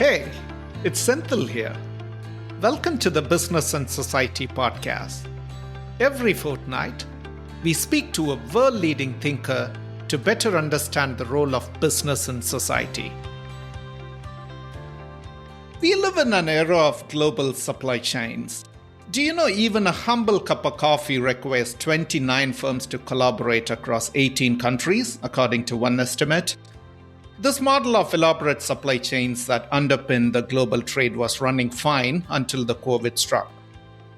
Hey, it's Senthil here. Welcome to the Business and Society podcast. Every fortnight, we speak to a world-leading thinker to better understand the role of business in society. We live in an era of global supply chains. Do you know even a humble cup of coffee requires 29 firms to collaborate across 18 countries, according to one estimate? This model of elaborate supply chains that underpin the global trade was running fine until the COVID struck.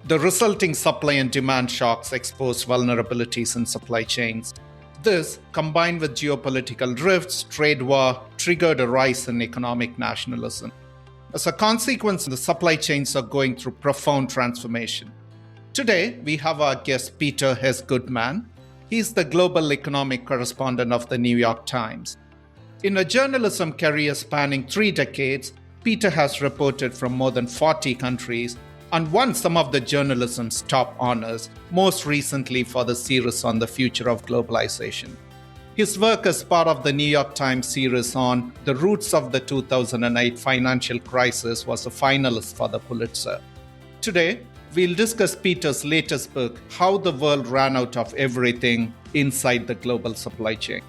The resulting supply and demand shocks exposed vulnerabilities in supply chains. This, combined with geopolitical rifts, trade war, triggered a rise in economic nationalism. As a consequence, the supply chains are going through profound transformation. Today, we have our guest Peter Goodman. He's the global economic correspondent of the New York Times. In a journalism career spanning 3 decades, Peter has reported from more than 40 countries and won some of the journalism's top honors, most recently for the series on the future of globalization. His work as part of the New York Times series on the roots of the 2008 financial crisis was a finalist for the Pulitzer. Today, we'll discuss Peter's latest book, How the World Ran Out of Everything Inside the Global Supply Chain.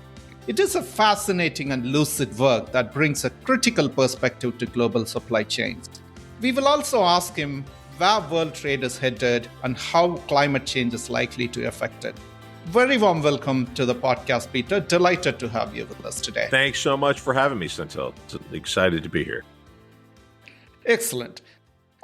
It is a fascinating and lucid work that brings a critical perspective to global supply chains. We will also ask him where world trade is headed and how climate change is likely to affect it. Very warm welcome to the podcast, Peter. Delighted to have you with us today. Thanks so much for having me, Senthil. Excited to be here. Excellent.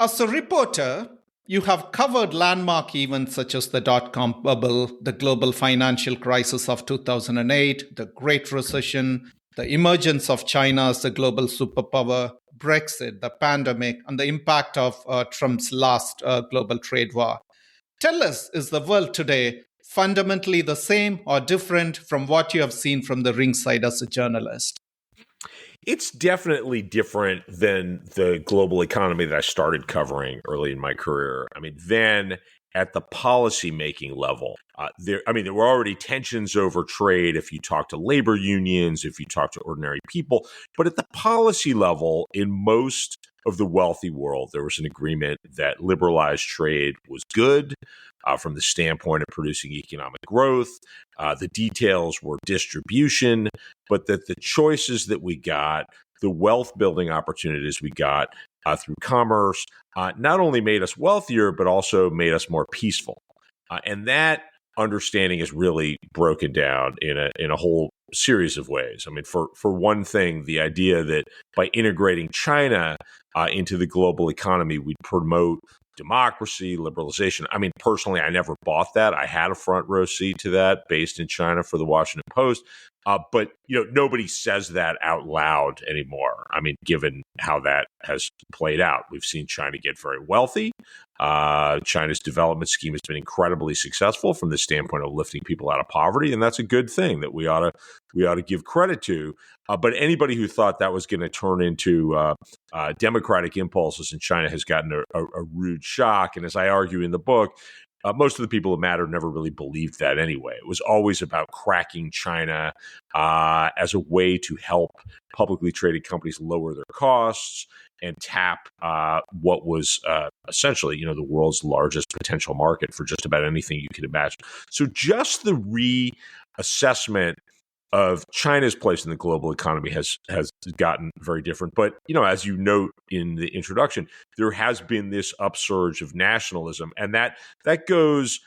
As a reporter, you have covered landmark events such as the dot-com bubble, the global financial crisis of 2008, the Great Recession, the emergence of China as the global superpower, Brexit, the pandemic, and the impact of Trump's last global trade war. Tell us, is the world today fundamentally the same or different from what you have seen from the ringside as a journalist? It's definitely different than the global economy that I started covering early in my career. I mean, then at the policy-making level, there were already tensions over trade if you talk to labor unions, if you talk to ordinary people. But at the policy level, in most of the wealthy world, there was an agreement that liberalized trade was good from the standpoint of producing economic growth. The details were distribution, but that the choices that we got, the wealth building opportunities we got through commerce, not only made us wealthier, but also made us more peaceful. And that understanding is really broken down in a whole series of ways. I mean, for one thing, the idea that by integrating China into the global economy, we'd promote democracy, liberalization. I mean, personally, I never bought that. I had a front row seat to that based in China for the Washington Post. But, nobody says that out loud anymore. I mean, given how that has played out, we've seen China get very wealthy. China's development scheme has been incredibly successful from the standpoint of lifting people out of poverty. And that's a good thing that we ought to give credit to. But anybody who thought that was going to turn into democratic impulses in China has gotten a rude shock. And as I argue in the book, most of the people who mattered never really believed that anyway. It was always about cracking China as a way to help publicly traded companies lower their costs and tap what was essentially, the world's largest potential market for just about anything you could imagine. So just the reassessment of China's place in the global economy has gotten very different. But, as you note in the introduction, there has been this upsurge of nationalism, and that goes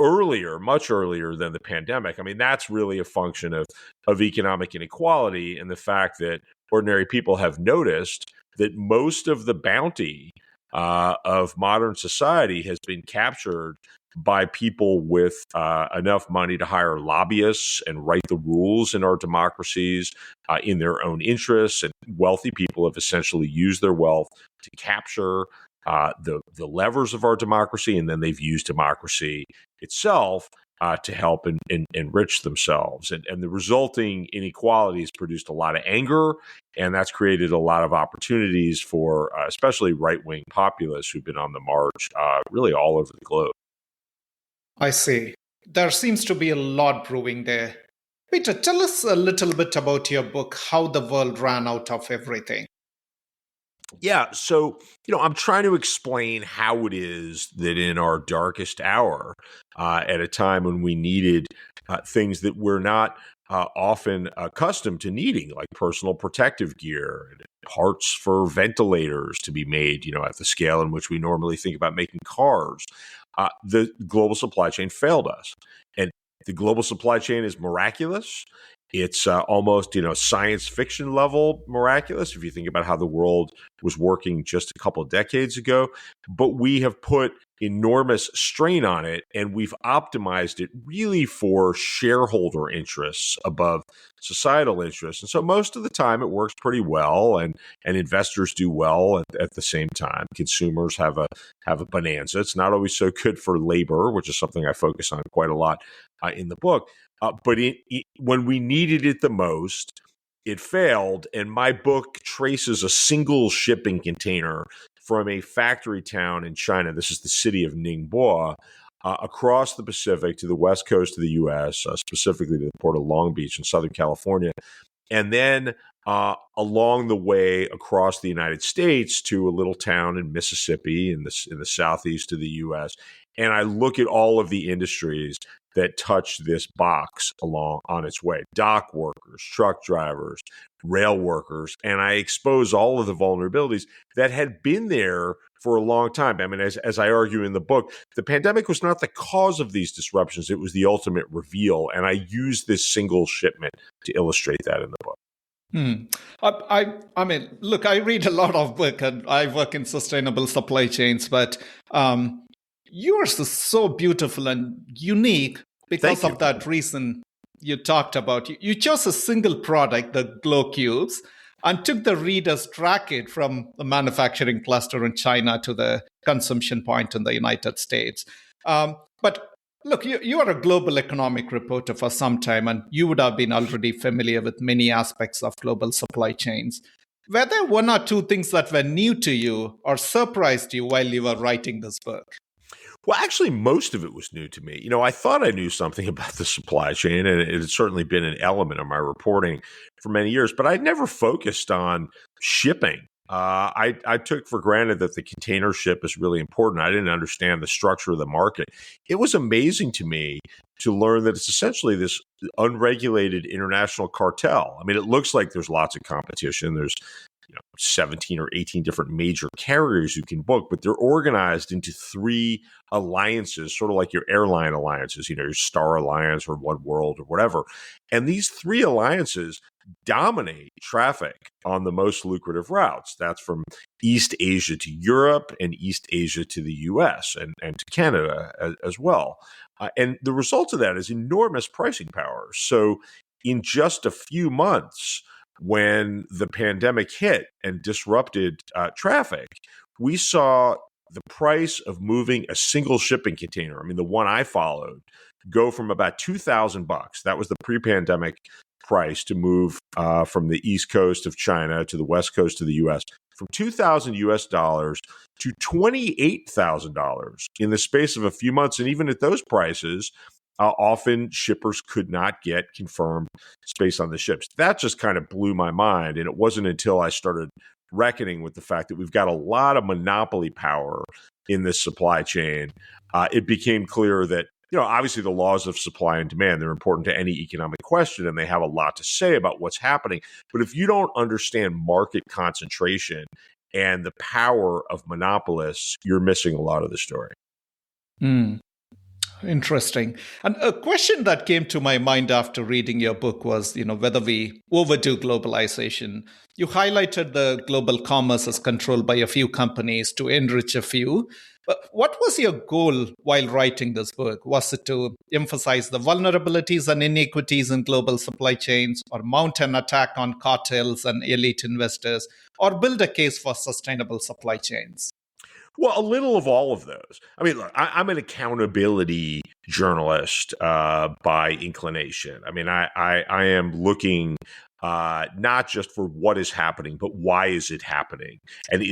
earlier, much earlier than the pandemic. I mean, that's really a function of economic inequality and the fact that ordinary people have noticed that most of the bounty of modern society has been captured by people with enough money to hire lobbyists and write the rules in our democracies in their own interests. And wealthy people have essentially used their wealth to capture the levers of our democracy, and then they've used democracy itself to help enrich themselves. And the resulting inequality has produced a lot of anger, and that's created a lot of opportunities for especially right-wing populists who've been on the march really all over the globe. I see. There seems to be a lot brewing there. Peter, tell us a little bit about your book, How the World Ran Out of Everything. Yeah. So, I'm trying to explain how it is that in our darkest hour, at a time when we needed things that we're not often accustomed to needing, like personal protective gear and parts for ventilators to be made, at the scale in which we normally think about making cars, the global supply chain failed us. And the global supply chain is miraculous. It's almost, science fiction level miraculous if you think about how the world was working just a couple of decades ago. But we have put enormous strain on it, and we've optimized it really for shareholder interests above societal interests. And so most of the time it works pretty well, and investors do well at the same time. Consumers have a bonanza. It's not always so good for labor, which is something I focus on quite a lot in the book. But when we needed it the most, it failed. And my book traces a single shipping container from a factory town in China. This is the city of Ningbo, across the Pacific to the west coast of the U.S., specifically to the port of Long Beach in Southern California. And then along the way across the United States to a little town in Mississippi in the southeast of the U.S. And I look at all of the industries that touch this box along on its way: dock workers, truck drivers, rail workers, and I expose all of the vulnerabilities that had been there for a long time. I mean, as I argue in the book, the pandemic was not the cause of these disruptions; it was the ultimate reveal, and I use this single shipment to illustrate that in the book. I mean, look, I read a lot of book and I work in sustainable supply chains, but yours is so beautiful and unique because of that reason you talked about. You chose a single product, the glow cubes, and took the reader's track from the manufacturing cluster in China to the consumption point in the United States. But look, you are a global economic reporter for some time, and you would have been already familiar with many aspects of global supply chains. Were there one or two things that were new to you or surprised you while you were writing this book? Well, actually, most of it was new to me. I thought I knew something about the supply chain, and it had certainly been an element of my reporting for many years, but I'd never focused on shipping. I took for granted that the container ship is really important. I didn't understand the structure of the market. It was amazing to me to learn that it's essentially this unregulated international cartel. I mean, it looks like there's lots of competition. There's 17 or 18 different major carriers you can book, but they're organized into three alliances, sort of like your airline alliances, your Star Alliance or One World or whatever. And these three alliances dominate traffic on the most lucrative routes. That's from East Asia to Europe and East Asia to the US and to Canada as well. And the result of that is enormous pricing power. So in just a few months, when the pandemic hit and disrupted traffic, we saw the price of moving a single shipping container, I mean, the one I followed, go from about $2,000. That was the pre-pandemic price to move from the East Coast of China to the West Coast of the U.S. from $2,000 to $28,000 in the space of a few months. And even at those prices, often shippers could not get confirmed space on the ships. That just kind of blew my mind. And it wasn't until I started reckoning with the fact that we've got a lot of monopoly power in this supply chain. It became clear that, obviously the laws of supply and demand, they're important to any economic question, and they have a lot to say about what's happening. But if you don't understand market concentration and the power of monopolists, you're missing a lot of the story. Interesting. And a question that came to my mind after reading your book was, whether we overdo globalization. You highlighted the global commerce as controlled by a few companies to enrich a few. But what was your goal while writing this book? Was it to emphasize the vulnerabilities and inequities in global supply chains, or mount an attack on cartels and elite investors, or build a case for sustainable supply chains? Well, a little of all of those. I mean, look, I'm an accountability journalist by inclination. I mean, I am looking not just for what is happening, but why is it happening? And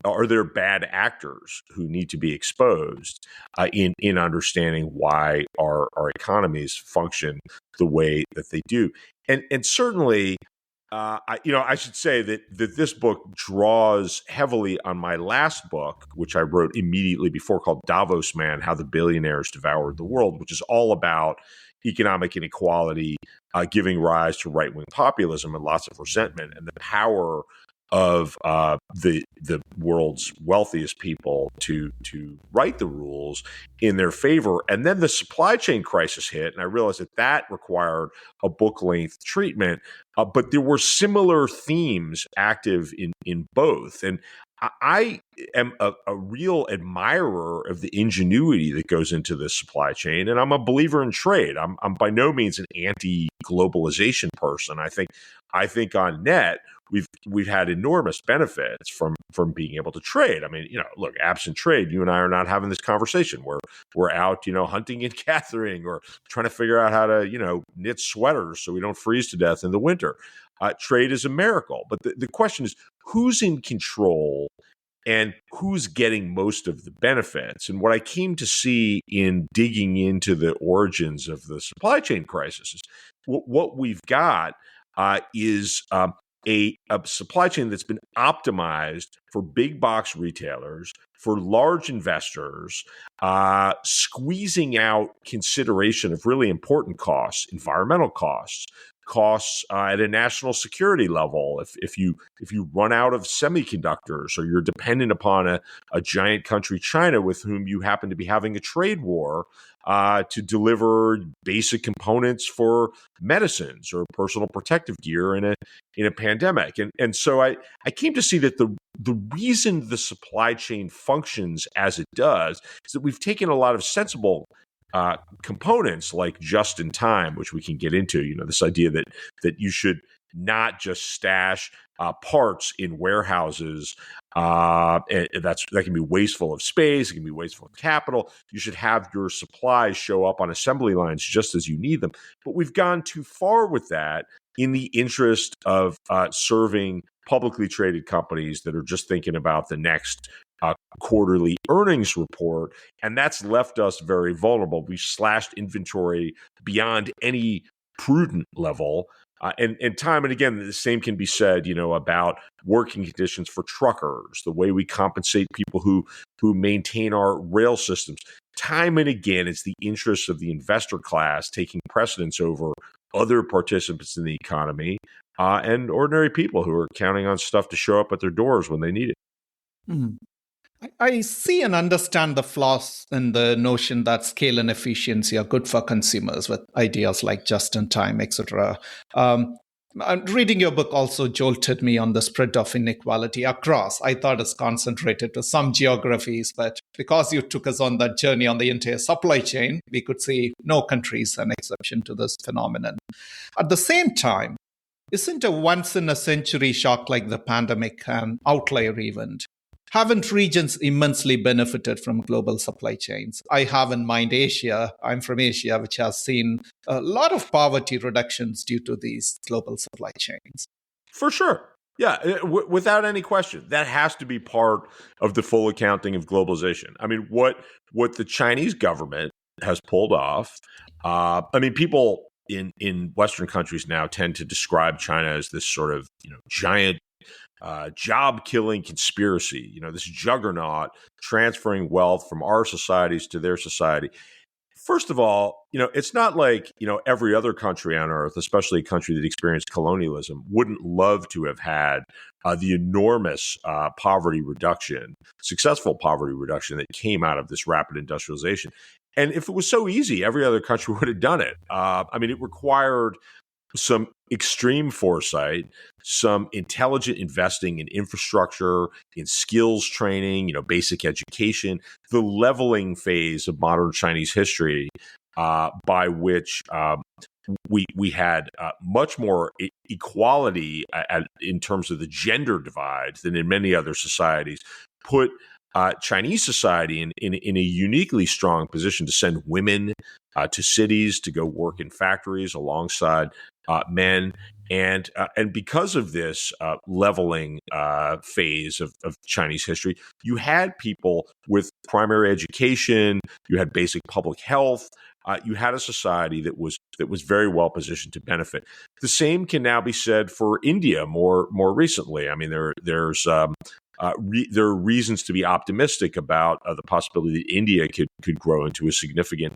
are there bad actors who need to be exposed in understanding why our economies function the way that they do? And certainly, I should say that this book draws heavily on my last book, which I wrote immediately before, called Davos Man: How the Billionaires Devoured the World, which is all about economic inequality, giving rise to right-wing populism and lots of resentment, and the power of the world's wealthiest people to write the rules in their favor. And then the supply chain crisis hit, and I realized that required a book-length treatment. But there were similar themes active in both. And I am a real admirer of the ingenuity that goes into this supply chain, and I'm a believer in trade. I'm by no means an anti-globalization person. I think on net we've had enormous benefits from being able to trade. I mean, look, absent trade, you and I are not having this conversation. We're out, hunting and gathering, or trying to figure out how to, knit sweaters so we don't freeze to death in the winter. Trade is a miracle, but the question is, who's in control and who's getting most of the benefits? And what I came to see in digging into the origins of the supply chain crisis is what we've got is a supply chain that's been optimized for big box retailers, for large investors, squeezing out consideration of really important costs, environmental costs at a national security level. If you run out of semiconductors, or you're dependent upon a giant country, China, with whom you happen to be having a trade war to deliver basic components for medicines or personal protective gear in a pandemic. And so I came to see that the reason the supply chain functions as it does is that we've taken a lot of sensible components like just in time, which we can get into, this idea that you should not just stash parts in warehouses. That can be wasteful of space. It can be wasteful of capital. You should have your supplies show up on assembly lines just as you need them. But we've gone too far with that in the interest of serving publicly traded companies that are just thinking about the next quarterly earnings report, and that's left us very vulnerable. We've slashed inventory beyond any prudent level. And time and again, the same can be said, about working conditions for truckers, the way we compensate people who maintain our rail systems. Time and again, it's the interests of the investor class taking precedence over other participants in the economy and ordinary people who are counting on stuff to show up at their doors when they need it. Mm. I see and understand the flaws in the notion that scale and efficiency are good for consumers with ideas like just-in-time, etc. Reading your book also jolted me on the spread of inequality across. I thought it's concentrated to some geographies, but because you took us on that journey on the entire supply chain, we could see no country is an exception to this phenomenon. At the same time, isn't a once-in-a-century shock like the pandemic an outlier event? Haven't regions immensely benefited from global supply chains? I have in mind Asia. I'm from Asia, which has seen a lot of poverty reductions due to these global supply chains. For sure. Yeah, without any question. That has to be part of the full accounting of globalization. I mean, what the Chinese government has pulled off, people in Western countries now tend to describe China as this sort of, giant job-killing conspiracy, this juggernaut transferring wealth from our societies to their society. First of all, it's not like, every other country on earth, especially a country that experienced colonialism, wouldn't love to have had the enormous successful poverty reduction that came out of this rapid industrialization. And if it was so easy, every other country would have done it. It required some extreme foresight, some intelligent investing in infrastructure, in skills training, basic education, the leveling phase of modern Chinese history, by which we had much more equality in terms of the gender divide than in many other societies, put Chinese society in a uniquely strong position to send women to cities to go work in factories alongside men. And because of this leveling phase of Chinese history, you had people with primary education, you had basic public health, you had a society that was very well positioned to benefit. The same can now be said for India more recently. I mean, there are reasons to be optimistic about the possibility that India could grow into a significant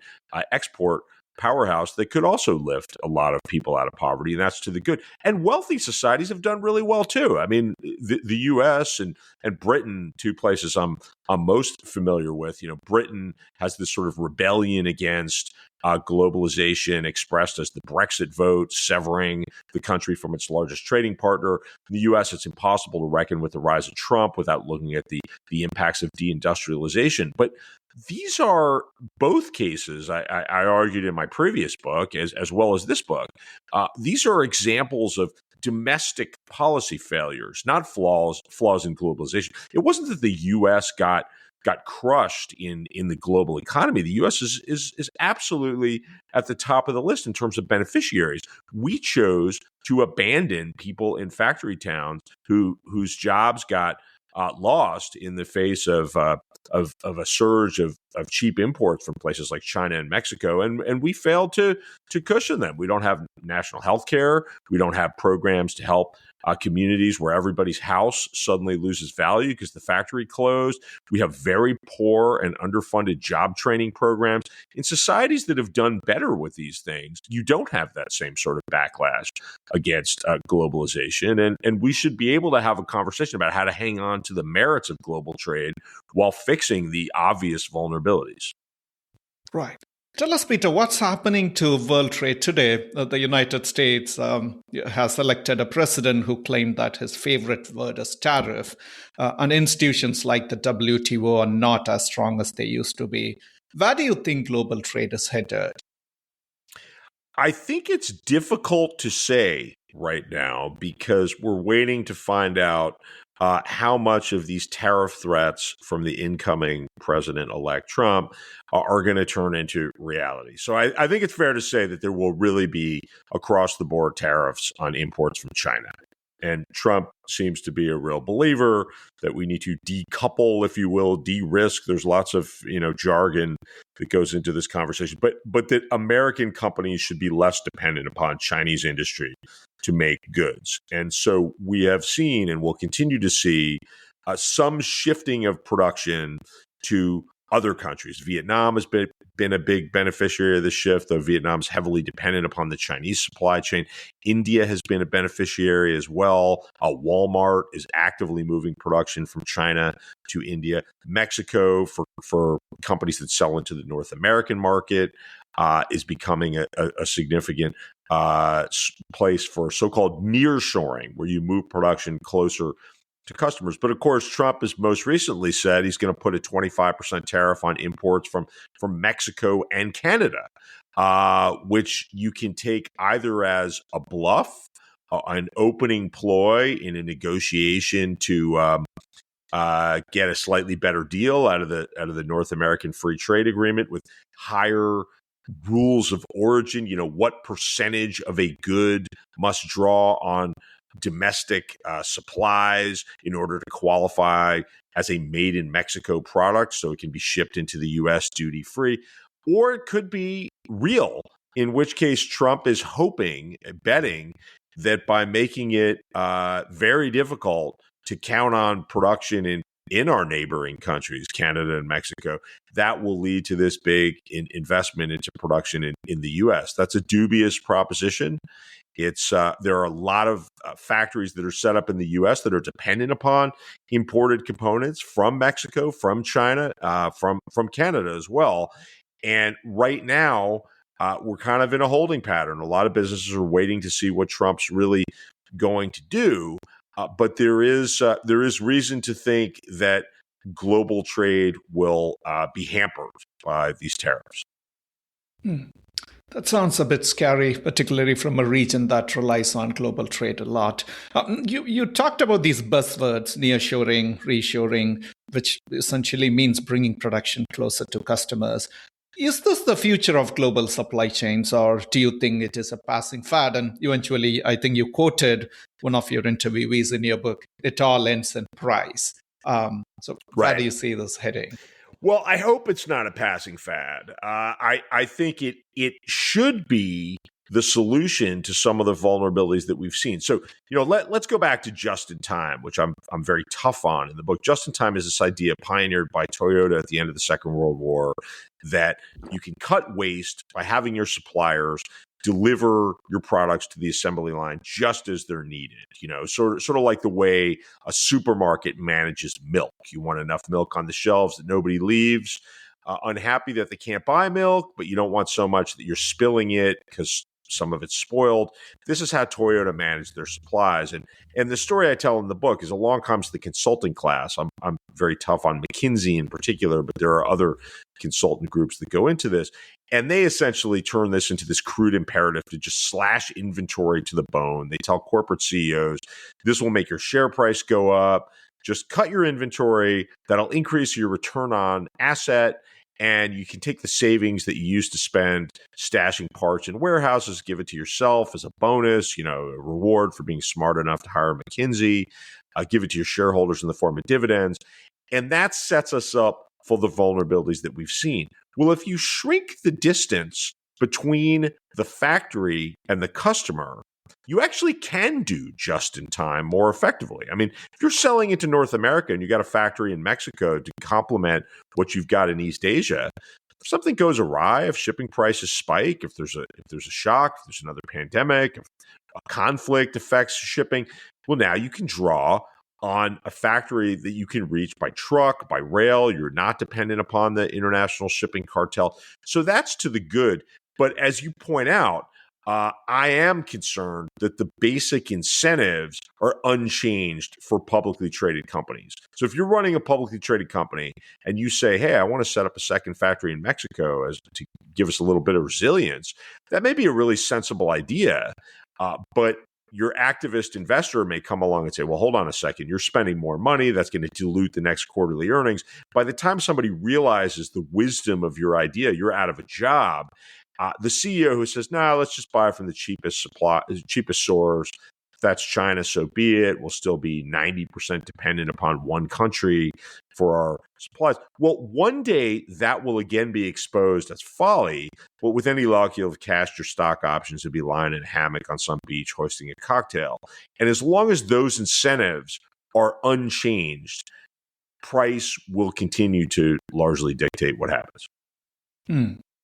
export powerhouse that could also lift a lot of people out of poverty, and that's to the good. And wealthy societies have done really well too. I mean, the U.S. and Britain, two places I'm most familiar with. You know, Britain has this sort of rebellion against globalization expressed as the Brexit vote, severing the country from its largest trading partner. In the U.S., it's impossible to reckon with the rise of Trump without looking at the impacts of deindustrialization. But these are both cases, I argued in my previous book, as well as this book. These are examples of domestic policy failures, not flaws in globalization. It wasn't that the U.S. got crushed in the global economy. The U.S. is absolutely at the top of the list in terms of beneficiaries. We chose to abandon people in factory towns whose jobs got lost in the face of a surge of cheap imports from places like China and Mexico, and we failed to cushion them. We don't have national health care. We don't have programs to help communities where everybody's house suddenly loses value because the factory closed. We have very poor and underfunded job training programs. In societies that have done better with these things, you don't have that same sort of backlash against globalization. And we should be able to have a conversation about how to hang on to the merits of global trade while fixing the obvious vulnerabilities. Right. Tell us, Peter, what's happening to world trade today? The United States has elected a president who claimed that his favorite word is tariff, and institutions like the WTO are not as strong as they used to be. Where do you think global trade is headed? I think it's difficult to say right now because we're waiting to find out how much of these tariff threats from the incoming president-elect Trump are going to turn into reality. So I think it's fair to say that there will really be across-the-board tariffs on imports from China. And Trump seems to be a real believer that we need to decouple, if you will, de-risk. There's lots of jargon that goes into this conversation, but that American companies should be less dependent upon Chinese industry to make goods. And so we have seen and will continue to see some shifting of production to other countries. Vietnam has been a big beneficiary of this shift, though Vietnam's heavily dependent upon the Chinese supply chain. India has been a beneficiary as well. Walmart is actively moving production from China to India. Mexico, for companies that sell into the North American market, is becoming a significant place for so-called nearshoring, where you move production closer to customers. But of course, Trump has most recently said he's going to put a 25% tariff on imports from Mexico and Canada, which you can take either as a bluff, an opening ploy in a negotiation to get a slightly better deal out of the North American Free Trade Agreement with higher rules of origin. What percentage of a good must draw on domestic supplies in order to qualify as a made in Mexico product so it can be shipped into the U.S. duty free. Or it could be real, in which case Trump is betting that by making it very difficult to count on production in our neighboring countries, Canada and Mexico, that will lead to this big investment into production in the U.S. That's a dubious proposition. There are a lot of factories that are set up in the U.S. that are dependent upon imported components from Mexico, from China, from Canada as well. And right now, we're kind of in a holding pattern. A lot of businesses are waiting to see what Trump's really going to do. But there is reason to think that global trade will be hampered by these tariffs. That sounds a bit scary, particularly from a region that relies on global trade a lot. You talked about these buzzwords, nearshoring, reshoring, which essentially means bringing production closer to customers. Is this the future of global supply chains, or do you think it is a passing fad? And eventually, I think you quoted one of your interviewees in your book, it all ends in price. So where do you see this heading? Well, I hope it's not a passing fad. I think it should be the solution to some of the vulnerabilities that we've seen. So, let's go back to just in time, which I'm very tough on in the book. Just in time is this idea pioneered by Toyota at the end of the Second World War that you can cut waste by having your suppliers deliver your products to the assembly line just as they're needed. Sort of like the way a supermarket manages milk. You want enough milk on the shelves that nobody leaves unhappy that they can't buy milk, but you don't want so much that you're spilling it because some of it's spoiled. This is how Toyota managed their supplies. And the story I tell in the book is along comes the consulting class. I'm very tough on McKinsey in particular, but there are other consultant groups that go into this. And they essentially turn this into this crude imperative to just slash inventory to the bone. They tell corporate CEOs, this will make your share price go up. Just cut your inventory. That'll increase your return on asset. And you can take the savings that you used to spend stashing parts in warehouses, give it to yourself as a bonus, a reward for being smart enough to hire McKinsey, give it to your shareholders in the form of dividends. And that sets us up for the vulnerabilities that we've seen. Well, if you shrink the distance between the factory and the customer, you actually can do just in time more effectively. I mean, if you're selling into North America and you got a factory in Mexico to complement what you've got in East Asia, if something goes awry, if shipping prices spike, if there's a shock, if there's another pandemic, if a conflict affects shipping, well, now you can draw on a factory that you can reach by truck, by rail. You're not dependent upon the international shipping cartel. So that's to the good. But as you point out, I am concerned that the basic incentives are unchanged for publicly traded companies. So if you're running a publicly traded company and you say, hey, I want to set up a second factory in Mexico to give us a little bit of resilience, that may be a really sensible idea. But your activist investor may come along and say, well, hold on a second, you're spending more money. That's going to dilute the next quarterly earnings. By the time somebody realizes the wisdom of your idea, you're out of a job. The CEO who says, let's just buy from the cheapest source. If that's China, so be it. We'll still be 90% dependent upon one country for our supplies. Well, one day that will again be exposed as folly. But with any luck, you'll have cashed your stock options and be lying in a hammock on some beach hoisting a cocktail. And as long as those incentives are unchanged, price will continue to largely dictate what happens.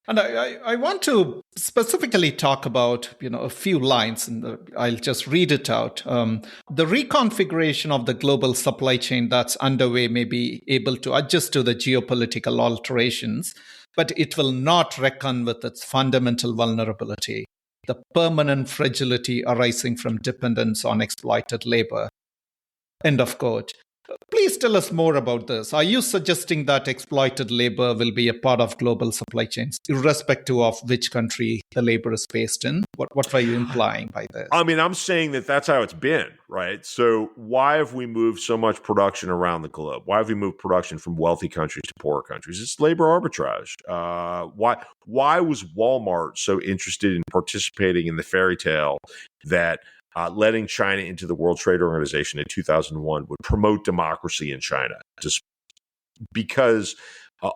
And I want to specifically talk about, a few lines, and I'll just read it out. The reconfiguration of the global supply chain that's underway may be able to adjust to the geopolitical alterations, but it will not reckon with its fundamental vulnerability, the permanent fragility arising from dependence on exploited labor. End of quote. Please tell us more about this. Are you suggesting that exploited labor will be a part of global supply chains, irrespective of which country the labor is based in? What are you implying by this? I mean, I'm saying that that's how it's been, right? So why have we moved so much production around the globe? Why have we moved production from wealthy countries to poorer countries? It's labor arbitrage. Why was Walmart so interested in participating in the fairy tale that letting China into the World Trade Organization in 2001 would promote democracy in China? Just because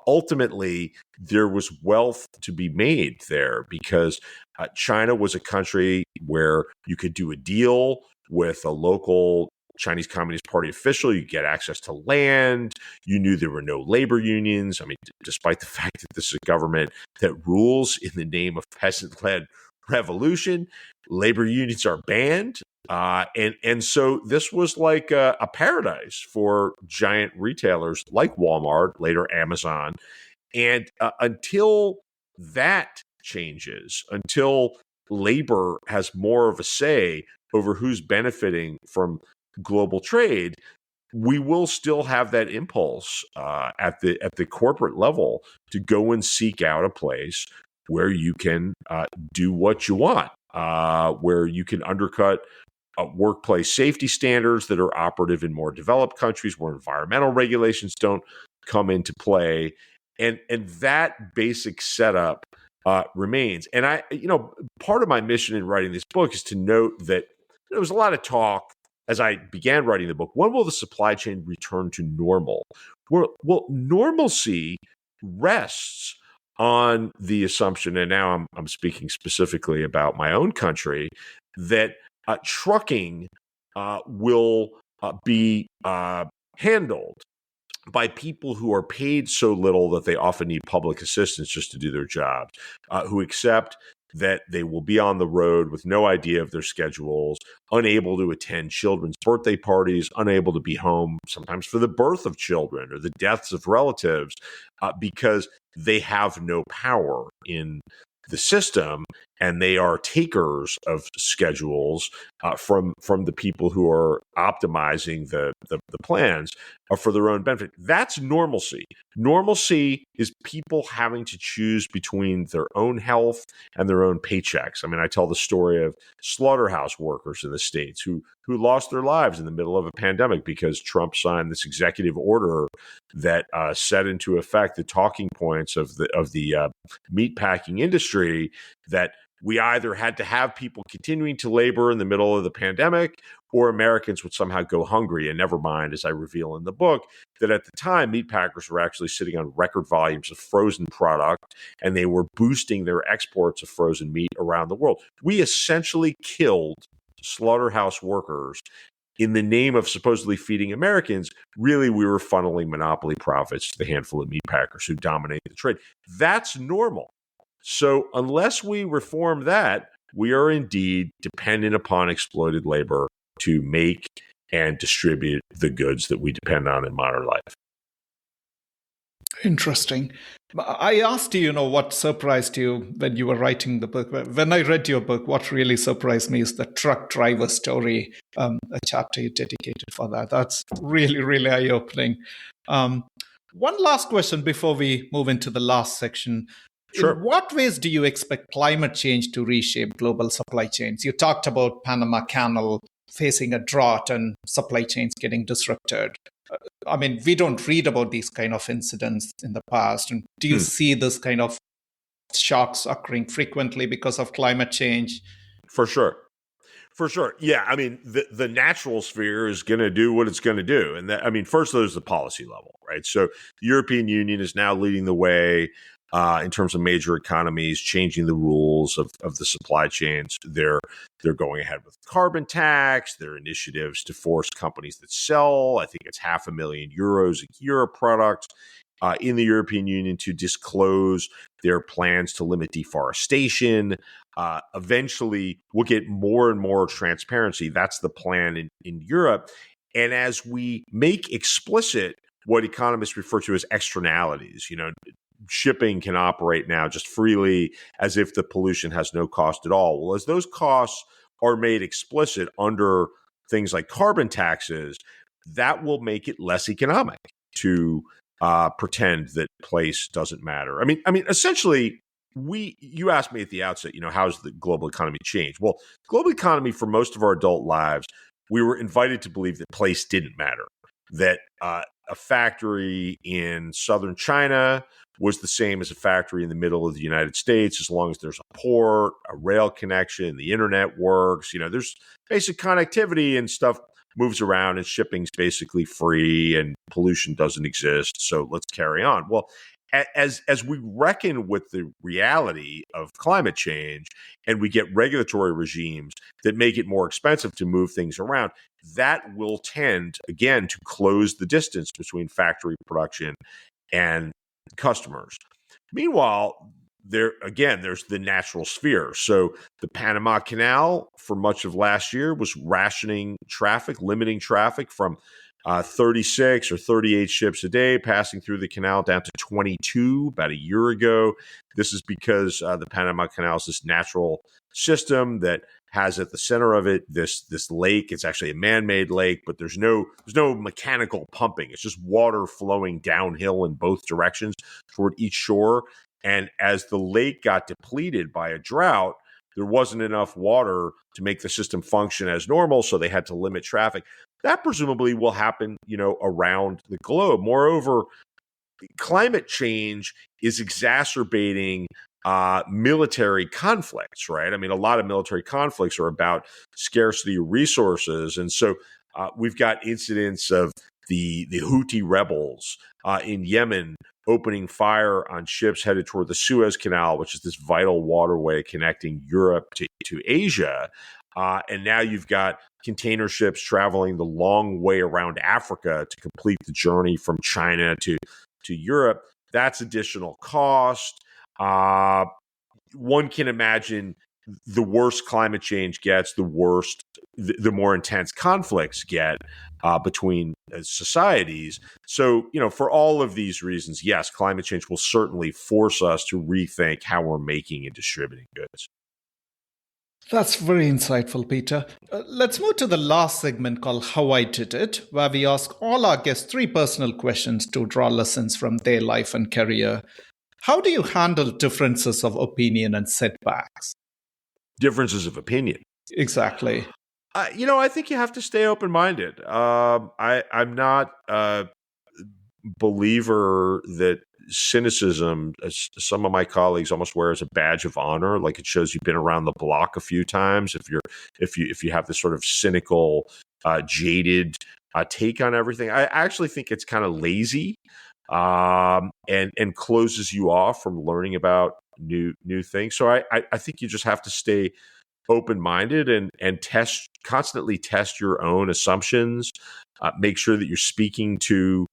ultimately there was wealth to be made there, because China was a country where you could do a deal with a local Chinese Communist Party official, you get access to land, you knew there were no labor unions. I mean, despite the fact that this is a government that rules in the name of peasant-led revolution, labor unions are banned. And so this was like a paradise for giant retailers like Walmart, later Amazon. And until that changes, until labor has more of a say over who's benefiting from global trade, we will still have that impulse at the corporate level to go and seek out a place where you can do what you want, where you can undercut workplace safety standards that are operative in more developed countries, where environmental regulations don't come into play, and that basic setup remains. And part of my mission in writing this book is to note that there was a lot of talk as I began writing the book. When will the supply chain return to normal? Well, normalcy rests on the assumption, and now I'm speaking specifically about my own country, that trucking will be handled by people who are paid so little that they often need public assistance just to do their jobs, who accept that they will be on the road with no idea of their schedules, unable to attend children's birthday parties, unable to be home sometimes for the birth of children or the deaths of relatives, because they have no power in the system, and they are takers of schedules from the people who are optimizing the plans for their own benefit. That's normalcy. Normalcy is people having to choose between their own health and their own paychecks. I mean, I tell the story of slaughterhouse workers in the States who lost their lives in the middle of a pandemic because Trump signed this executive order that set into effect the talking points of the meatpacking industry, that we either had to have people continuing to labor in the middle of the pandemic or Americans would somehow go hungry. And never mind, as I reveal in the book, that at the time, meatpackers were actually sitting on record volumes of frozen product, and they were boosting their exports of frozen meat around the world. We essentially killed slaughterhouse workers in the name of supposedly feeding Americans. Really, we were funneling monopoly profits to the handful of meatpackers who dominate the trade. That's normal. So unless we reform that, we are indeed dependent upon exploited labor to make and distribute the goods that we depend on in modern life. Interesting. I asked you, what surprised you when you were writing the book. When I read your book, what really surprised me is the truck driver story, a chapter you dedicated for that. That's really, really eye-opening. One last question before we move into the last section. Sure. In what ways do you expect climate change to reshape global supply chains? You talked about Panama Canal facing a drought and supply chains getting disrupted. I mean, we don't read about these kind of incidents in the past. And do you see this kind of shocks occurring frequently because of climate change? For sure. Yeah. I mean, the natural sphere is going to do what it's going to do. And first, there's the policy level, right? So the European Union is now leading the way in terms of major economies, changing the rules of the supply chains. They're going ahead with carbon tax, their initiatives to force companies that sell, I think it's €500,000 a year of products in the European Union to disclose their plans to limit deforestation. Eventually, we'll get more and more transparency. That's the plan in Europe. And as we make explicit what economists refer to as externalities, shipping can operate now just freely as if the pollution has no cost at all. Well, as those costs are made explicit under things like carbon taxes, that will make it less economic to pretend that place doesn't matter. I mean, essentially, you asked me at the outset, how's the global economy changed? Well, global economy for most of our adult lives, we were invited to believe that place didn't matter, that a factory in southern China was the same as a factory in the middle of the United States, as long as there's a port, a rail connection, the internet works, there's basic connectivity and stuff moves around and shipping's basically free and pollution doesn't exist. So let's carry on. Well, as we reckon with the reality of climate change and we get regulatory regimes that make it more expensive to move things around, that will tend, again, to close the distance between factory production and customers. Meanwhile, there's the natural sphere. So the Panama Canal for much of last year was rationing traffic, limiting traffic from 36 or 38 ships a day passing through the canal down to 22 about a year ago. This is because the Panama Canal is this natural system that has at the center of it this lake. It's actually a man-made lake, but there's no mechanical pumping. It's just water flowing downhill in both directions toward each shore. And as the lake got depleted by a drought, there wasn't enough water to make the system function as normal, so they had to limit traffic. That presumably will happen, around the globe. Moreover, climate change is exacerbating military conflicts, right? I mean, a lot of military conflicts are about scarcity of resources. And so we've got incidents of the Houthi rebels in Yemen opening fire on ships headed toward the Suez Canal, which is this vital waterway connecting Europe to Asia. And now you've got container ships traveling the long way around Africa to complete the journey from China to Europe. That's additional cost. One can imagine the worse climate change gets, the more intense conflicts get between societies. So, for all of these reasons, yes, climate change will certainly force us to rethink how we're making and distributing goods. That's very insightful, Peter. Let's move to the last segment called How I Did It, where we ask all our guests 3 personal questions to draw lessons from their life and career. How do you handle differences of opinion and setbacks? Differences of opinion. Exactly. I think you have to stay open-minded. I'm not a believer that cynicism, as some of my colleagues almost wear as a badge of honor, like it shows you've been around the block a few times. If you have this sort of cynical, jaded take on everything, I actually think it's kind of lazy and closes you off from learning about new things. So I think you just have to stay open-minded and constantly test your own assumptions. Make sure that you're speaking to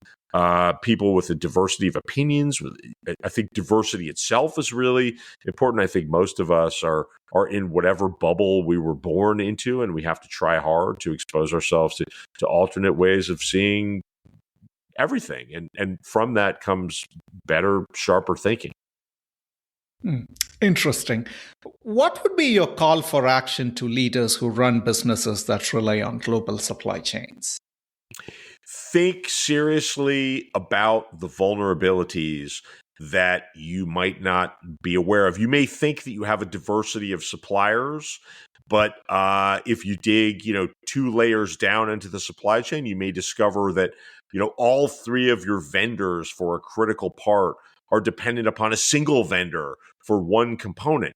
people with a diversity of opinions. I think diversity itself is really important. I think most of us are in whatever bubble we were born into, and we have to try hard to expose ourselves to alternate ways of seeing everything. And from that comes better, sharper thinking. Interesting. What would be your call for action to leaders who run businesses that rely on global supply chains? Think seriously about the vulnerabilities that you might not be aware of. You may think that you have a diversity of suppliers, but if you dig, 2 layers down into the supply chain, you may discover that, all 3 of your vendors for a critical part are dependent upon a single vendor for one component.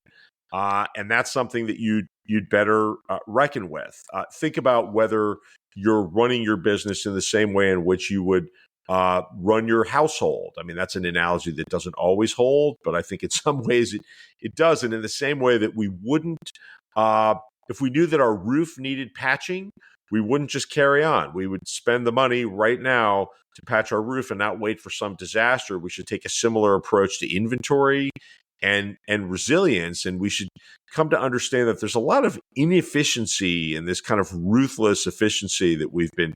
And that's something that you'd better reckon with. Think about whether you're running your business in the same way in which you would run your household. I mean, that's an analogy that doesn't always hold, but I think in some ways it does. And in the same way that we wouldn't, if we knew that our roof needed patching, we wouldn't just carry on. We would spend the money right now to patch our roof and not wait for some disaster. We should take a similar approach to inventory and resilience. And we should come to understand that there's a lot of inefficiency in this kind of ruthless efficiency that we've been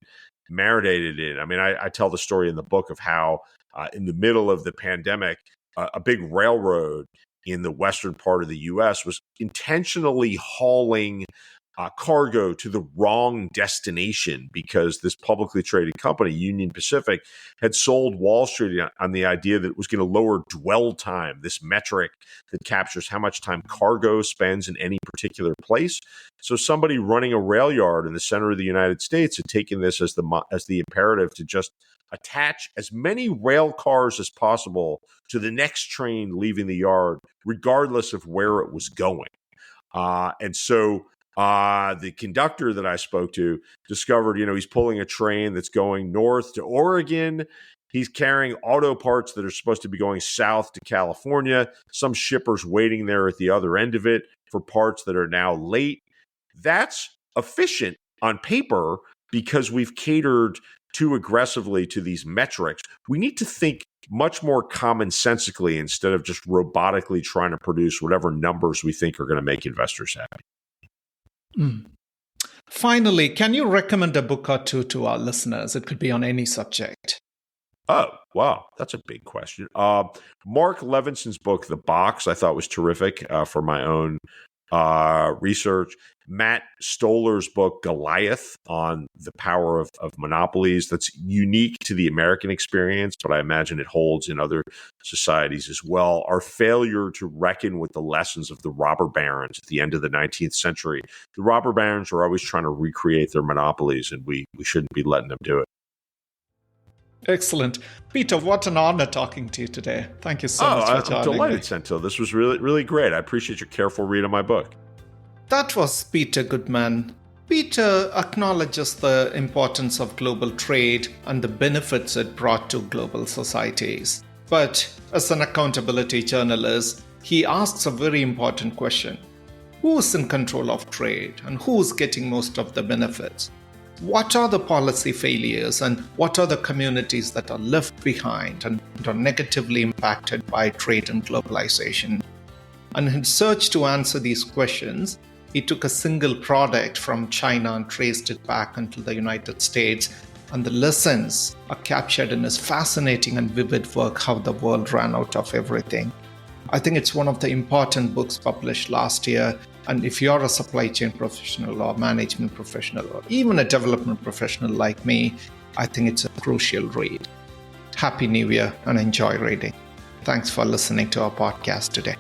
marinated in. I mean, I tell the story in the book of how in the middle of the pandemic, a big railroad in the western part of the U.S. was intentionally hauling cargo to the wrong destination because this publicly traded company, Union Pacific, had sold Wall Street on the idea that it was going to lower dwell time, this metric that captures how much time cargo spends in any particular place. So somebody running a rail yard in the center of the United States had taken this as the imperative to just attach as many rail cars as possible to the next train leaving the yard, regardless of where it was going. And so the conductor that I spoke to discovered, he's pulling a train that's going north to Oregon. He's carrying auto parts that are supposed to be going south to California. Some shippers waiting there at the other end of it for parts that are now late. That's efficient on paper because we've catered too aggressively to these metrics. We need to think much more commonsensically instead of just robotically trying to produce whatever numbers we think are going to make investors happy. Finally, can you recommend a book or 2 to our listeners? It could be on any subject. Oh, wow. That's a big question. Mark Levinson's book, The Box, I thought was terrific for my own research. Matt Stoller's book, Goliath, on the power of monopolies. That's unique to the American experience, but I imagine it holds in other societies as well. Our failure to reckon with the lessons of the robber barons at the end of the 19th century. The robber barons were always trying to recreate their monopolies, and we shouldn't be letting them do it. Excellent. Peter, what an honor talking to you today. Thank you so much for joining me. I'm delighted, Senthil. This was really, really great. I appreciate your careful read of my book. That was Peter Goodman. Peter acknowledges the importance of global trade and the benefits it brought to global societies. But as an accountability journalist, he asks a very important question. Who's in control of trade and who's getting most of the benefits? What are the policy failures and what are the communities that are left behind and are negatively impacted by trade and globalization? And in his search to answer these questions, he took a single product from China and traced it back into the United States. And the lessons are captured in his fascinating and vivid work, How the World Ran Out of Everything. I think it's one of the important books published last year. And if you're a supply chain professional or management professional or even a development professional like me, I think it's a crucial read. Happy New Year and enjoy reading. Thanks for listening to our podcast today.